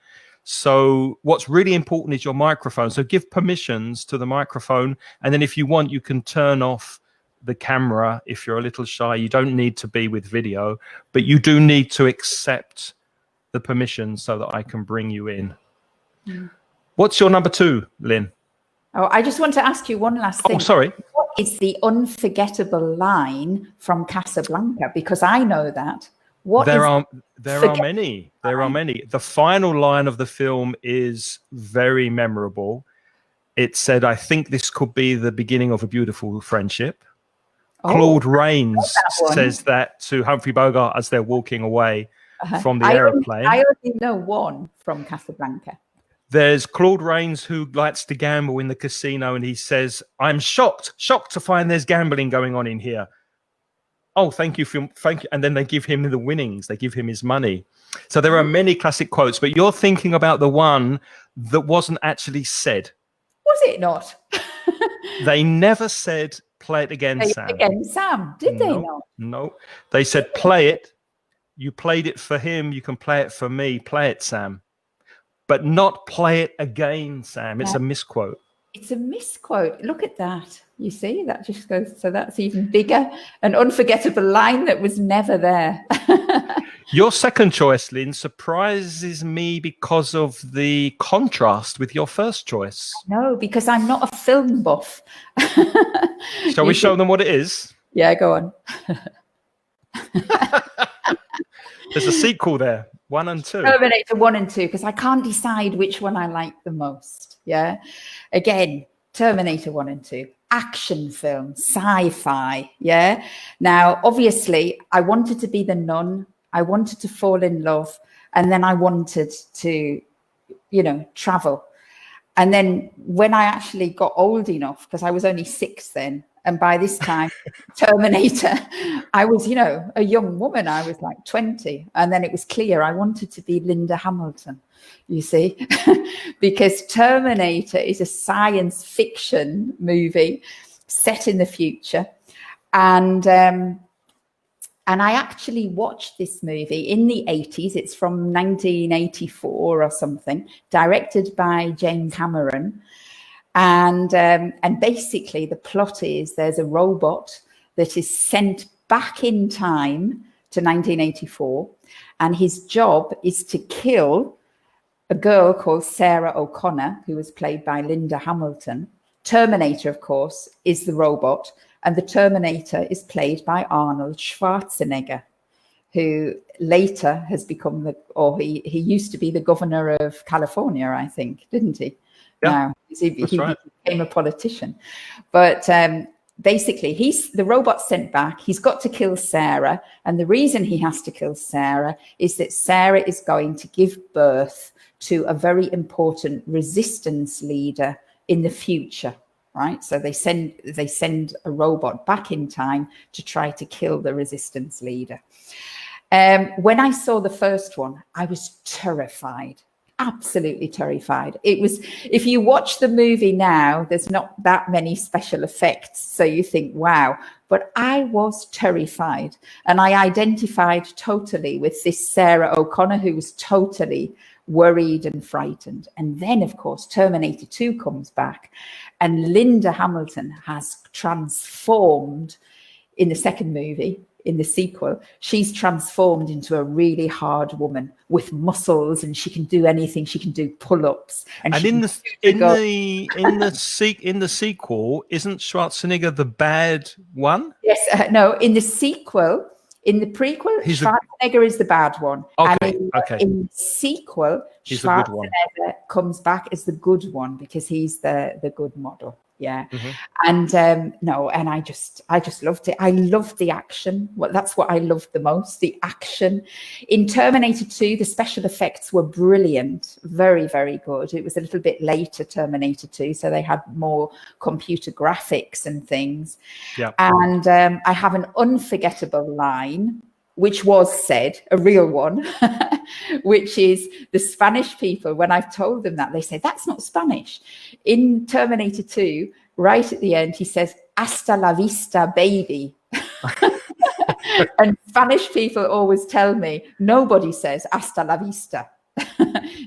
So what's really important is your microphone. So give permissions to the microphone. And then if you want, you can turn off the camera if you're a little shy. You don't need to be with video, but you do need to accept the permission so that I can bring you in. What's your number 2, Lynne? Oh, I just want to ask you one last thing. Oh, sorry. What is the unforgettable line from Casablanca? Because I know that. There are many. The final line of the film is very memorable. It said, I think this could be the beginning of a beautiful friendship. Claude Rains says that to Humphrey Bogart as they're walking away from the aeroplane. I only know one from Casablanca. There's Claude Rains, who likes to gamble in the casino, and he says, I'm shocked to find there's gambling going on in here. Oh, thank you. And then they give him the winnings. They give him his money. So there are many classic quotes, but you're thinking about the one that wasn't actually said. Was it not? They never said, play it again, Sam. Again, Sam. Did they not? No. They said, play it. You played it for him. You can play it for me. Play it, Sam. But not play it again, Sam. It's a misquote. It's a misquote. Look at that. You see, that just goes, so that's even bigger. An unforgettable line that was never there. Your second choice, Lynn, surprises me because of the contrast with your first choice. No, because I'm not a film buff. Shall we show them what it is? Yeah, go on. There's a sequel there, 1 and 2. Terminator 1 and 2, because I can't decide which one I like the most. Yeah. Again, Terminator 1 and 2, action film, sci-fi. Yeah. Now, obviously, I wanted to be the nun. I wanted to fall in love. And then I wanted to, travel. And then when I actually got old enough, because I was only 6 then, and by this time, Terminator, I was, a young woman. I was like 20. And then it was clear I wanted to be Linda Hamilton, you see, because Terminator is a science fiction movie set in the future. And I actually watched this movie in the 80s. It's from 1984 or something, directed by James Cameron. And basically the plot is there's a robot that is sent back in time to 1984. And his job is to kill a girl called Sarah O'Connor, who was played by Linda Hamilton. Terminator, of course, is the robot. And the Terminator is played by Arnold Schwarzenegger, who later has become he used to be the governor of California, I think, didn't he? Yeah, now he right. became a politician. But basically, the robot's sent back. He's got to kill Sarah. And the reason he has to kill Sarah is that Sarah is going to give birth to a very important resistance leader in the future. Right. So they send a robot back in time to try to kill the resistance leader. When I saw the first one, I was terrified, absolutely terrified. It was, if you watch the movie now, there's not that many special effects. So you think, wow, but I was terrified. And I identified totally with this Sarah O'Connor, who was totally worried and frightened. And then, of course, Terminator 2 comes back and Linda Hamilton has transformed in the second movie, in the sequel. She's transformed into a really hard woman with muscles, and she can do anything. She can do pull-ups. And in the sequel, isn't Schwarzenegger the bad one? Yes, no. In the sequel, in the prequel, Schwarzenegger is the bad one. Okay, and in the sequel, Schwarzenegger comes back as the good one because he's the good model. Yeah. Mm-hmm. And I just loved it. I loved the action. Well, that's what I loved the most, the action. In Terminator 2, the special effects were brilliant. Very, very good. It was a little bit later, Terminator 2, so they had more computer graphics and things. Yeah. And I have an unforgettable line, which was said, a real one, which is the Spanish people, when I've told them that, they say, that's not Spanish. In Terminator 2, right at the end, he says, hasta la vista, baby. And Spanish people always tell me, nobody says hasta la vista.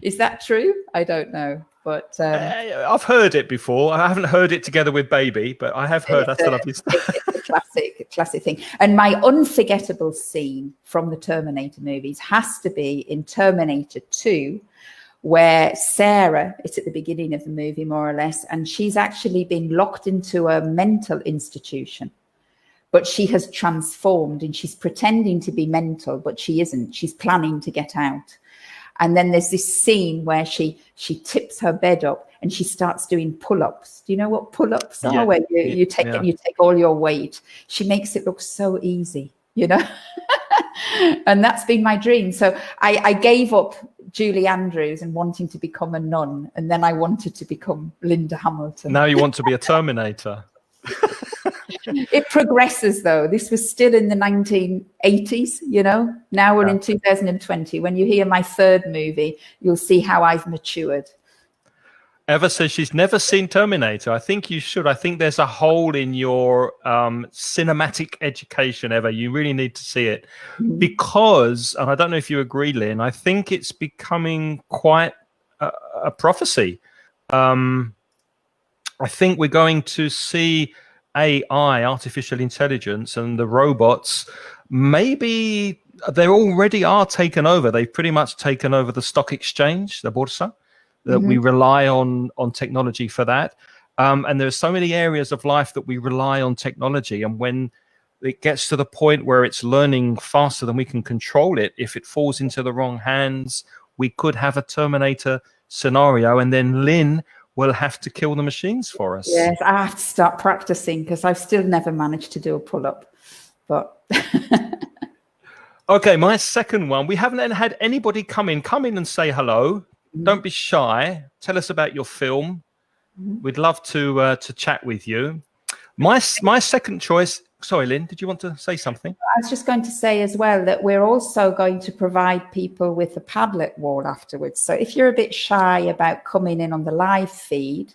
Is that true? I don't know. But I've heard it before. I haven't heard it together with baby, but I have heard hasta la vista. It's a classic thing. And my unforgettable scene from the Terminator movies has to be in Terminator 2, where Sarah, it's at the beginning of the movie, more or less, and she's actually been locked into a mental institution. But she has transformed and she's pretending to be mental, but she isn't. She's planning to get out. And then there's this scene where she tips her bed up and she starts doing pull-ups. Do you know what pull-ups are? Where you take all your weight. She makes it look so easy, And that's been my dream. So I gave up Julie Andrews and wanting to become a nun, and then I wanted to become Linda Hamilton. Now you want to be a Terminator. It progresses, though. This was still in the 1980s, Now we're in 2020. When you hear my third movie, you'll see how I've matured. Eva says she's never seen Terminator. I think you should. I think there's a hole in your cinematic education, Eva. You really need to see it. Because, and I don't know if you agree, Lynn, I think it's becoming quite a prophecy. I think we're going to see AI, artificial intelligence, and the robots. Maybe they already are taken over. They've pretty much taken over the stock exchange, the Borsa. That we rely on technology for that. And there are so many areas of life that we rely on technology. And when it gets to the point where it's learning faster than we can control it, if it falls into the wrong hands, we could have a Terminator scenario, and then Lynne will have to kill the machines for us. Yes, I have to start practicing because I've still never managed to do a pull-up. But okay, my second one. We haven't had anybody come in and say hello. Don't be shy. Tell us about your film. We'd love to chat with you. My second choice. Sorry, Lynne, did you want to say something? I was just going to say as well that we're also going to provide people with a Padlet wall afterwards. So if you're a bit shy about coming in on the live feed,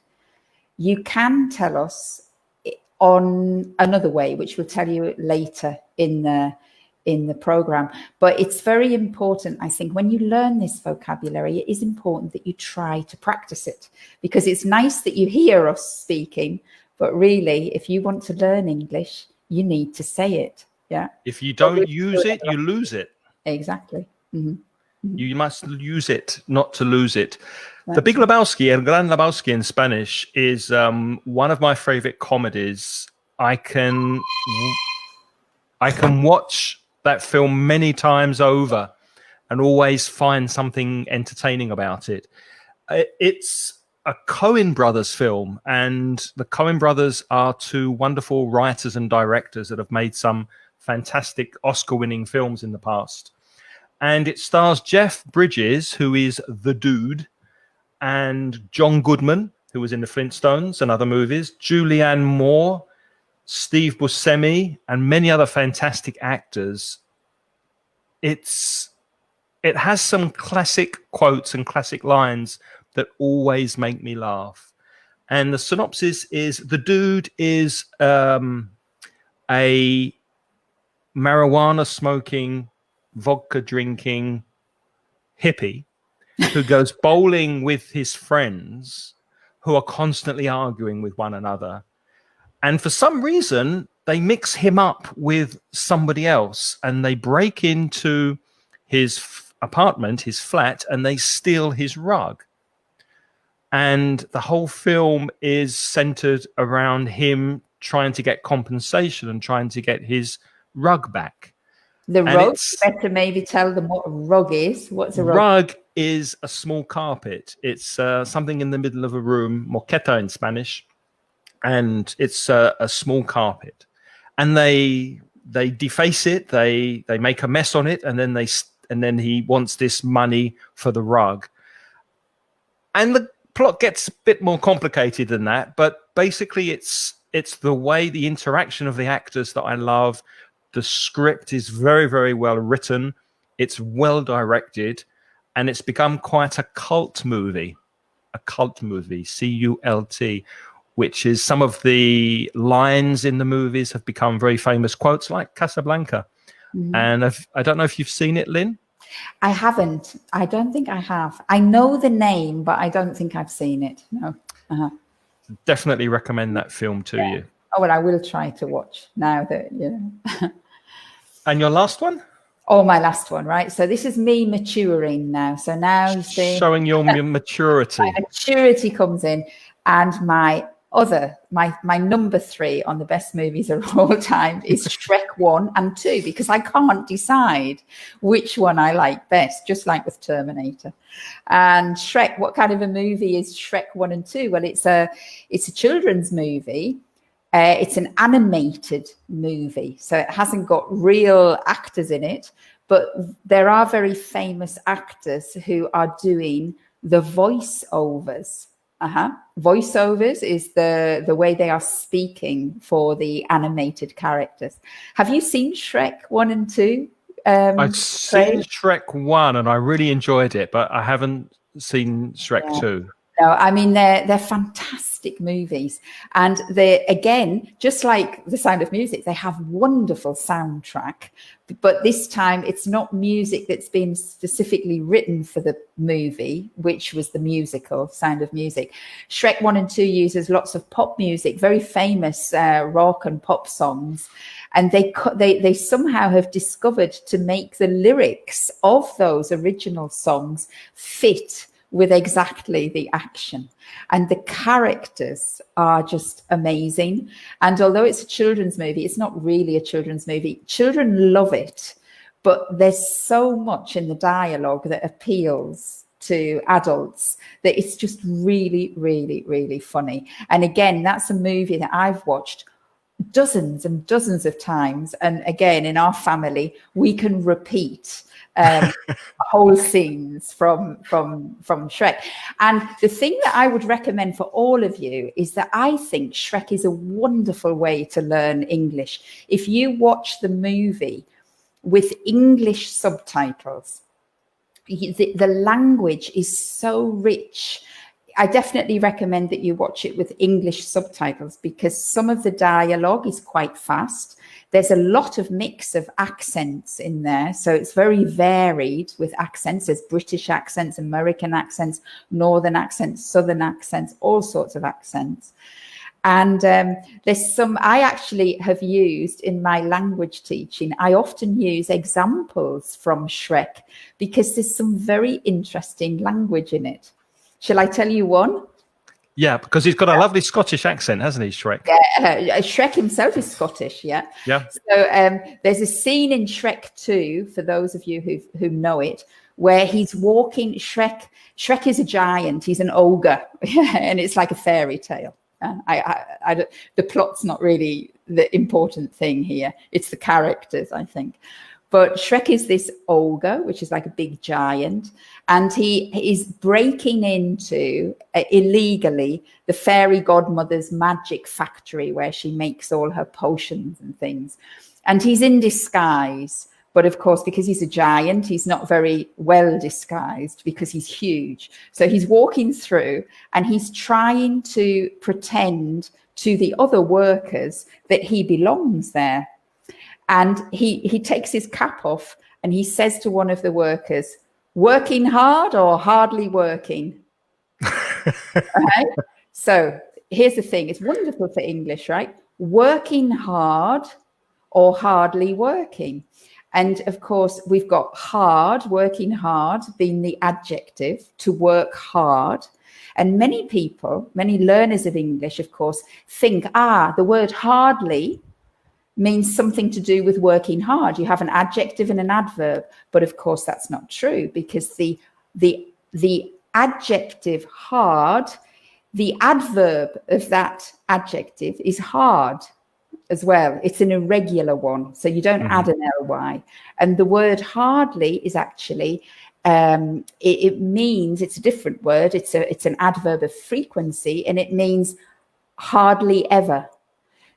you can tell us on another way, which we'll tell you later in the program. But it's very important, I think, when you learn this vocabulary, it is important that you try to practice it, because it's nice that you hear us speaking, but really, if you want to learn English, you need to say it. Yeah. If you don't use it, you lose it. Exactly. You must use it, not to lose it. The Big Lebowski, El Gran Lebowski in Spanish, is one of my favorite comedies. I can watch that film many times over and always find something entertaining about it. It's a Coen brothers film, and the Coen brothers are two wonderful writers and directors that have made some fantastic Oscar-winning films in the past. And it stars Jeff Bridges, who is the dude, and John Goodman, who was in the Flintstones and other movies, Julianne Moore, Steve Buscemi, and many other fantastic actors. It has some classic quotes and classic lines that always make me laugh. And the synopsis is: the dude is a marijuana smoking, vodka drinking hippie who goes bowling with his friends, who are constantly arguing with one another. And for some reason, they mix him up with somebody else, and they break into his apartment, his flat, and they steal his rug. And the whole film is centered around him trying to get compensation and trying to get his rug back. The rug, better maybe tell them what a rug is. What's a rug? Rug is a small carpet. It's something in the middle of a room, moqueta in Spanish. And it's a small carpet, and they deface it. They make a mess on it, and then he wants this money for the rug. And the plot gets a bit more complicated than that, but basically it's the way, the interaction of the actors that I love. The script is very, very well written. It's well directed, and it's become quite a cult movie. A cult movie, CULT. Which is some of the lines in the movies have become very famous quotes, like Casablanca. And I don't know if you've seen it, Lynne? I haven't. I don't think I have. I know the name, but I don't think I've seen it. No. Definitely recommend that film to you. Oh, well, I will try to watch now that, And your last one? Oh, my last one, right? So this is me maturing now. So now you see, showing your maturity. My maturity comes in, and my number 3 on the best movies of all time is Shrek 1 and 2, because I can't decide which one I like best, just like with Terminator. And Shrek, what kind of a movie is Shrek 1 and 2? Well, it's a children's movie. It's an animated movie, so it hasn't got real actors in it, but there are very famous actors who are doing the voiceovers. Voiceovers is the way they are speaking for the animated characters. Have you seen Shrek 1 and 2? I've seen Shrek 1 and I really enjoyed it, but I haven't seen Shrek 2. No, I mean they're fantastic movies, and they again, just like The Sound of Music, they have wonderful soundtrack. But this time, it's not music that's been specifically written for the movie, which was the musical Sound of Music. Shrek 1 and 2 uses lots of pop music, very famous rock and pop songs, and they somehow have discovered to make the lyrics of those original songs fit with exactly the action. And the characters are just amazing. And although it's a children's movie, it's not really a children's movie. Children love it, but there's so much in the dialogue that appeals to adults that it's just really, really, really funny. And again, that's a movie that I've watched dozens and dozens of times. And again, in our family, we can repeat whole scenes from Shrek. And the thing that I would recommend for all of you is that I think Shrek is a wonderful way to learn English. If you watch the movie with English subtitles, the language is so rich. I definitely recommend that you watch it with English subtitles because some of the dialogue is quite fast. There's a lot of mix of accents in there. So it's very varied with accents. There's British accents, American accents, Northern accents, Southern accents, all sorts of accents. And there's some I actually have used in my language teaching. I often use examples from Shrek because there's some very interesting language in it. Shall I tell you one? Yeah, because he's got a lovely Scottish accent, hasn't he, Shrek? Yeah, Shrek himself is Scottish, yeah. Yeah. So there's a scene in Shrek 2, for those of you who know it, where he's walking. Shrek is a giant. He's an ogre, and it's like a fairy tale. The plot's not really the important thing here. It's the characters, I think. But Shrek is this ogre, which is like a big giant, and he is breaking into, illegally, the fairy godmother's magic factory where she makes all her potions and things. And he's in disguise. But of course, because he's a giant, he's not very well disguised because he's huge. So he's walking through and he's trying to pretend to the other workers that he belongs there. And he takes his cap off and he says to one of the workers, "Working hard or hardly working?" Right? So here's the thing. It's wonderful for English, right? Working hard or hardly working. And of course, we've got hard, working hard, being the adjective, to work hard. And many people, many learners of English, of course, think, the word hardly means something to do with working hard. You have an adjective and an adverb. But of course, that's not true because the adjective hard, the adverb of that adjective is hard as well. It's an irregular one. So you don't add an ly. And the word hardly is actually, it means, it's a different word. It's an adverb of frequency and it means hardly ever.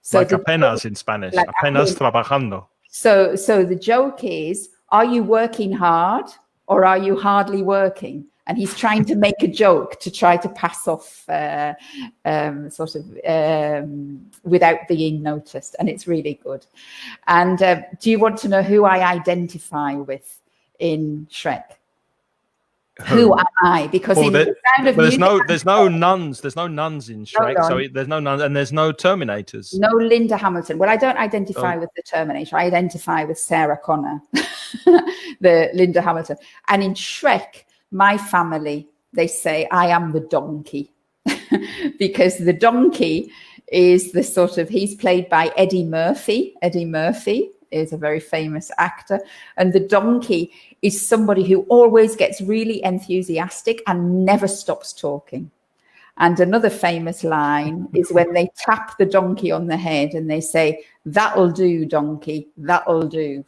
So like apenas in Spanish, like apenas trabajando. So the joke is, are you working hard or are you hardly working? And he's trying to make a joke to try to pass off without being noticed. And it's really good. And do you want to know who I identify with in Shrek? Who am I? Because in the Sound of Music, there's no nuns. There's no nuns in Shrek. So there's no nuns and there's no Terminators. No Linda Hamilton. Well, I don't identify with the Terminator. I identify with Sarah Connor, the Linda Hamilton. And in Shrek, my family, they say I am the donkey because the donkey is the sort of, he's played by Eddie Murphy. Eddie Murphy is a very famous actor. And the donkey is somebody who always gets really enthusiastic and never stops talking. And another famous line is when they tap the donkey on the head and they say, "That'll do, donkey, that'll do."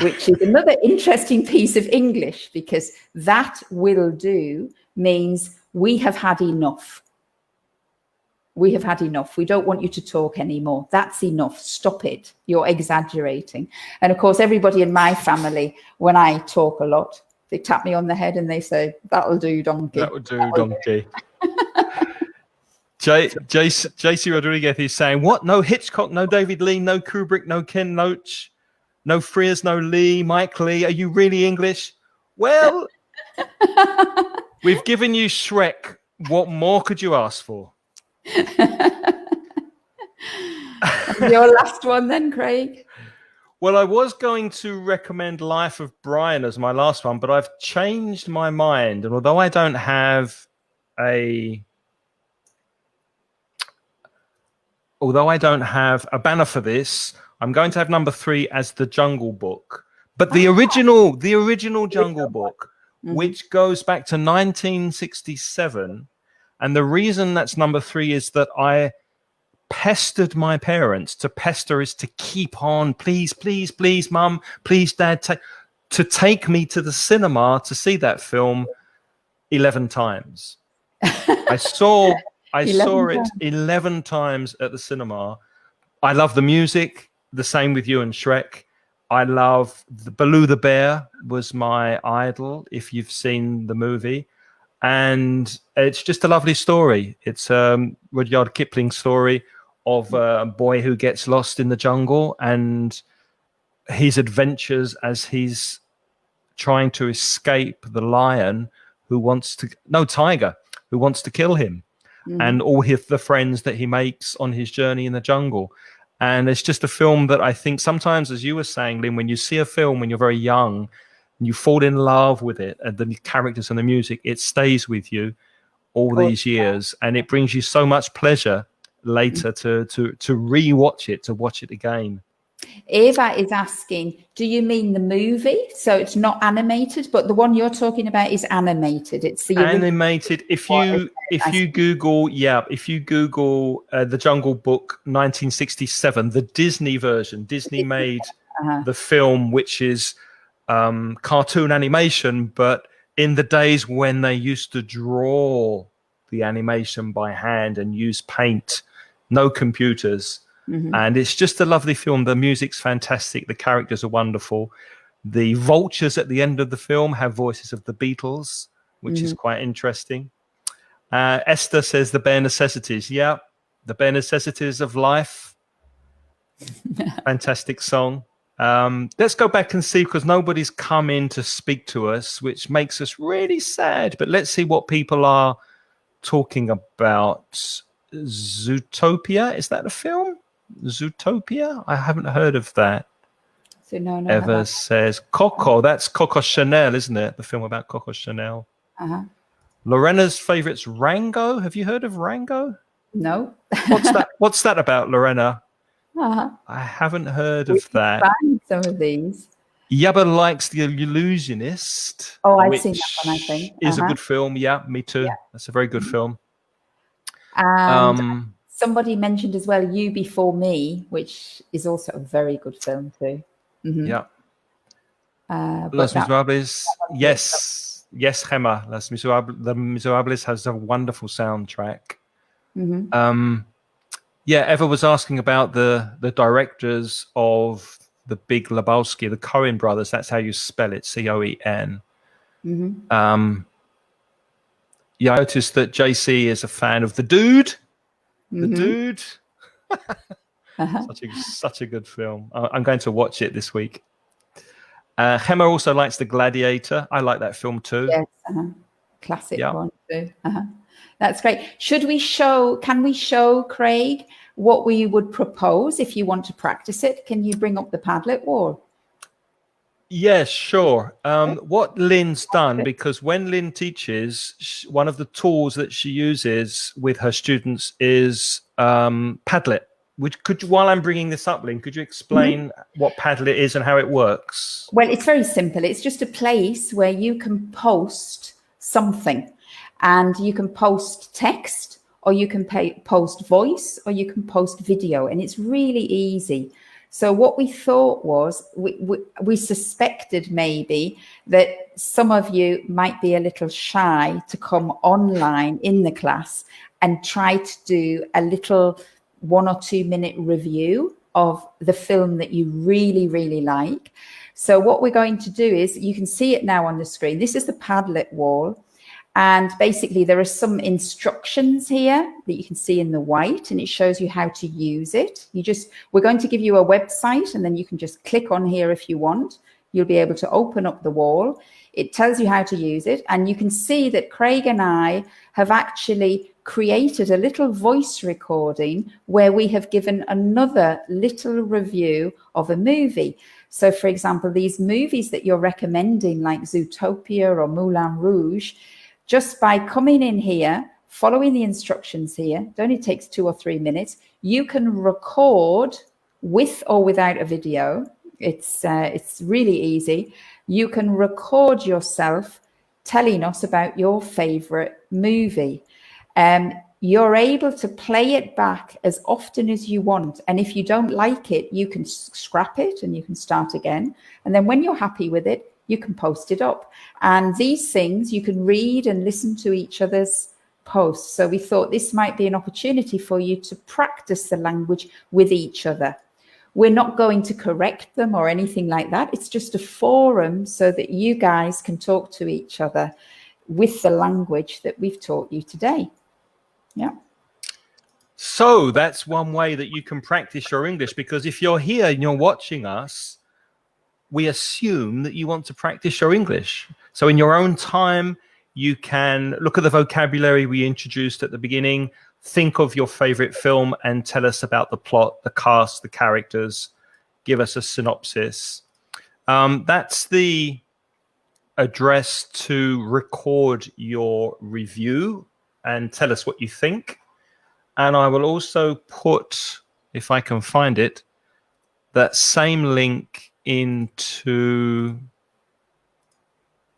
Which is another interesting piece of English because that will do means we have had enough. We have had enough. We don't want you to talk anymore. That's enough. Stop it. You're exaggerating. And of course, everybody in my family, when I talk a lot, they tap me on the head and they say, "That'll do, donkey. That'll do, donkey." JC Rodriguez is saying, what? No Hitchcock, no David Lean, no Kubrick, no Ken Loach, no Frears, no Lee, Mike Lee. Are you really English? Well, we've given you Shrek. What more could you ask for? Your last one then, Craig? Well, I was going to recommend Life of Brian as my last one, but I've changed my mind. And although I don't have a banner for this, I'm going to have number 3 as The Jungle Book. But the original Jungle Book, which goes back to 1967. And the reason that's number 3 is that I pestered my parents. To pester is to keep on, please, please, please, mum, please, dad, to take me to the cinema to see that film 11 times. I saw it 11 times at the cinema. I love the music, the same with you and Shrek. I love Baloo the Bear was my idol, if you've seen the movie. And it's just a lovely story. It's Rudyard Kipling story of a boy who gets lost in the jungle and his adventures as he's trying to escape the tiger who wants to kill him, and all the friends that he makes on his journey in the jungle. And it's just a film that I think sometimes, as you were saying, Lynn, when you see a film when you're very young and you fall in love with it and the characters and the music, it stays with you all these years, and it brings you so much pleasure later to re-watch it, to watch it again. Eva is asking, do you mean the movie? So it's not animated, but the one you're talking about is animated. It's the animated. If you Google The Jungle Book 1967, the Disney version, Disney made the film, which is cartoon animation, but in the days when they used to draw the animation by hand and use paint, no computers. And it's just a lovely film. The music's fantastic. The characters are wonderful. The vultures at the end of the film have voices of the Beatles, which is quite interesting. Esther says The Bare Necessities. Yeah, The Bare Necessities of Life. Fantastic song. Let's go back and see, because nobody's come in to speak to us, which makes us really sad. But let's see what people are talking about. Zootopia, is that a film? Zootopia? I haven't heard of that. So no. Eva says Coco. That's Coco Chanel, isn't it? The film about Coco Chanel. Lorena's favorite's Rango. Have you heard of Rango? No. What's that about, Lorena? I haven't heard of that. Find some of these. Yabba likes The Illusionist. Oh, I've seen that one, I think. Is a good film. Yeah, me too. Yeah. That's a very good film. And somebody mentioned as well You Before Me, which is also a very good film too. Yeah. Los Miserables. Yes, Gemma. Los Miserables has a wonderful soundtrack. Yeah, Eva was asking about the directors of the Big Lebowski, the Coen brothers. That's how you spell it, Coen. Yeah, I noticed that JC is a fan of The Dude. The Dude. Such a good film. I'm going to watch it this week. Gemma also likes The Gladiator. I like that film too. Yes, classic one too. That's great. Can we show Craig what we would propose if you want to practice it? Can you bring up the Padlet wall? Yes, sure. What Lynne's done, because when Lynne teaches, one of the tools that she uses with her students is Padlet. While I'm bringing this up, Lynne, could you explain what Padlet is and how it works? Well, it's very simple. It's just a place where you can post something, and you can post text, or you can post voice, or you can post video, and it's really easy. So what we thought was, we suspected maybe that some of you might be a little shy to come online in the class and try to do a little 1 or 2 minute review of the film that you really, really like. So what we're going to do is, you can see it now on the screen. This is the Padlet wall. And basically, there are some instructions here that you can see in the white, and it shows you how to use it. We're going to give you a website, and then you can just click on here if you want. You'll be able to open up the wall. It tells you how to use it. And you can see that Craig and I have actually created a little voice recording where we have given another little review of a movie. So, for example, these movies that you're recommending, like Zootopia or Moulin Rouge, just by coming in here, following the instructions here, it only takes 2 or 3 minutes. You can record with or without a video. It's really easy. You can record yourself telling us about your favorite movie. You're able to play it back as often as you want. And if you don't like it, you can scrap it and you can start again. And then when you're happy with it, you can post it up. And these things, you can read and listen to each other's posts. So we thought this might be an opportunity for you to practice the language with each other. We're not going to correct them or anything like that. It's just a forum so that you guys can talk to each other with the language that we've taught you today. Yeah. So that's one way that you can practice your English, because if you're here and you're watching us, we assume that you want to practice your English. So in your own time, you can look at the vocabulary we introduced at the beginning, think of your favorite film and tell us about the plot, the cast, the characters, give us a synopsis. That's the address to record your review and tell us what you think. And I will also put, if I can find it, that same link into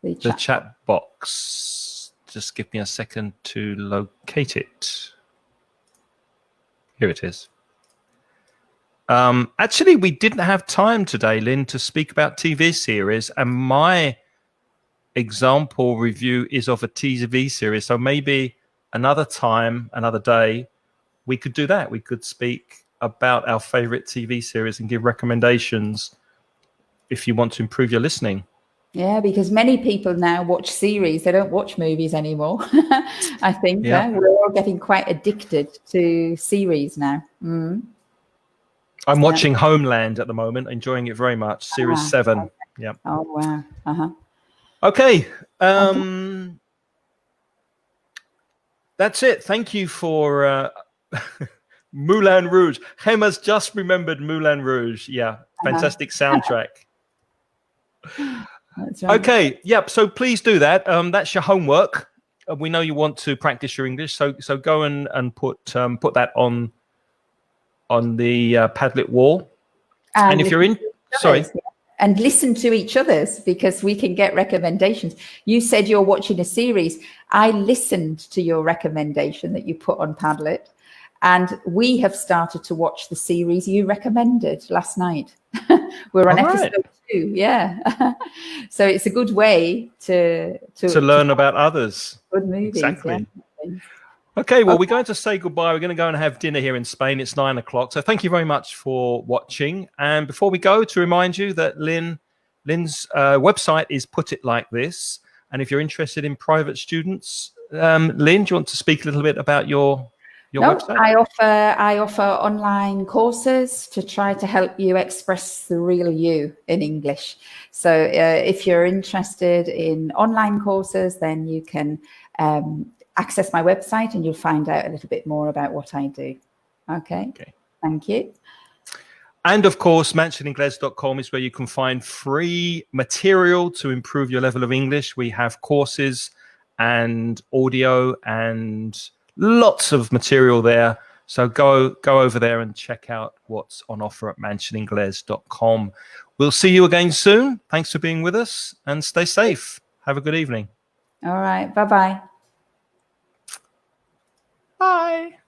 the chat box. Just give me a second to locate it. Here it is. Actually, we didn't have time today, Lynne, to speak about TV series, and my example review is of a TV series. So maybe another time, another day, we could do that. We could speak about our favorite TV series and give recommendations if you want to improve your listening. Yeah, because many people now watch series. They don't watch movies anymore. I think we're all getting quite addicted to series now. Mm. I'm watching Homeland at the moment, enjoying it very much. Series 7. Okay. Yeah. Oh, wow. Uh-huh. Okay. That's it. Thank you for Moulin Rouge. Gemma's just remembered Moulin Rouge. Yeah. Fantastic soundtrack. That's right. Okay. Yep. So please do that. That's your homework. We know you want to practice your English. So go and put that on the Padlet wall. And if you're in, sorry. And listen to each other's, because we can get recommendations. You said you're watching a series. I listened to your recommendation that you put on Padlet, and we have started to watch the series you recommended last night. We're on episode 2. Yeah. So it's a good way to learn about others. Good movies. Exactly. Yeah. Okay, well, we're going to say goodbye. We're going to go and have dinner here in Spain. It's 9 o'clock. So thank you very much for watching. And before we go, to remind you that Lynne's website is Put It Like This. And if you're interested in private students, Lynne, do you want to speak a little bit about your website? I offer online courses to try to help you express the real you in English. So if you're interested in online courses, then you can access my website and you'll find out a little bit more about what I do. Okay. Thank you. And of course, mansioningles.com is where you can find free material to improve your level of English. We have courses and audio and lots of material there. So go over there and check out what's on offer at mansioningles.com. We'll see you again soon. Thanks for being with us and stay safe. Have a good evening. All right. Bye-bye. Bye.